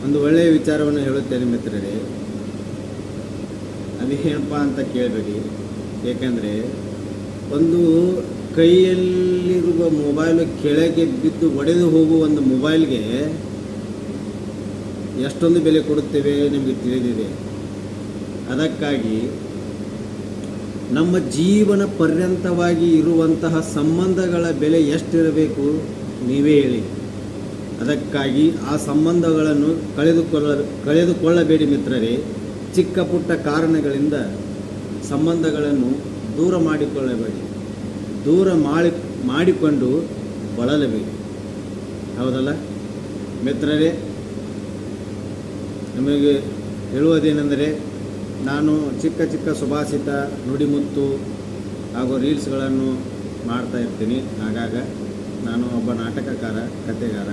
ಒಂದು ಒಳ್ಳೆಯ ವಿಚಾರವನ್ನು ಹೇಳುತ್ತೇನೆ ಮಿತ್ರರೇ. ಅದೇನಪ್ಪ ಅಂತ ಕೇಳಬೇಡಿ. ಏಕೆಂದರೆ ಒಂದು ಕೈಯಲ್ಲಿರುವ ಮೊಬೈಲು ಕೆಳಗೆ ಬಿದ್ದು ಒಡೆದು ಹೋಗುವ ಒಂದು ಮೊಬೈಲ್ಗೆ ಎಷ್ಟೊಂದು ಬೆಲೆ ಕೊಡುತ್ತೇವೆ ನಿಮಗೆ ತಿಳಿದಿದೆ. ಅದಕ್ಕಾಗಿ ನಮ್ಮ ಜೀವನ ಪರ್ಯಂತವಾಗಿ ಇರುವಂತಹ ಸಂಬಂಧಗಳ ಬೆಲೆ ಎಷ್ಟಿರಬೇಕು ನೀವೇ ಹೇಳಿ. ಅದಕ್ಕಾಗಿ ಆ ಸಂಬಂಧಗಳನ್ನು ಕಳೆದುಕೊಳ್ಳಬೇಡಿ ಮಿತ್ರರೇ. ಚಿಕ್ಕ ಪುಟ್ಟ ಕಾರಣಗಳಿಂದ ಸಂಬಂಧಗಳನ್ನು ದೂರ ಮಾಡಿಕೊಳ್ಳಬೇಡಿ, ದೂರ ಮಾಡಿಕೊಂಡು ಬಳಲಬೇಡಿ. ಹೌದಲ್ಲ ಮಿತ್ರರೇ? ನಿಮಗೆ ಹೇಳುವುದೇನೆಂದರೆ, ನಾನು ಚಿಕ್ಕ ಚಿಕ್ಕ ಸುಭಾಷಿತ, ನುಡಿಮುತ್ತು ಹಾಗೂ ರೀಲ್ಸ್ಗಳನ್ನು ಮಾಡ್ತಾ ಇರ್ತೀನಿ. ಆಗಾಗ ನಾನು ಒಬ್ಬ ನಾಟಕಕಾರ, ಕಥೆಗಾರ.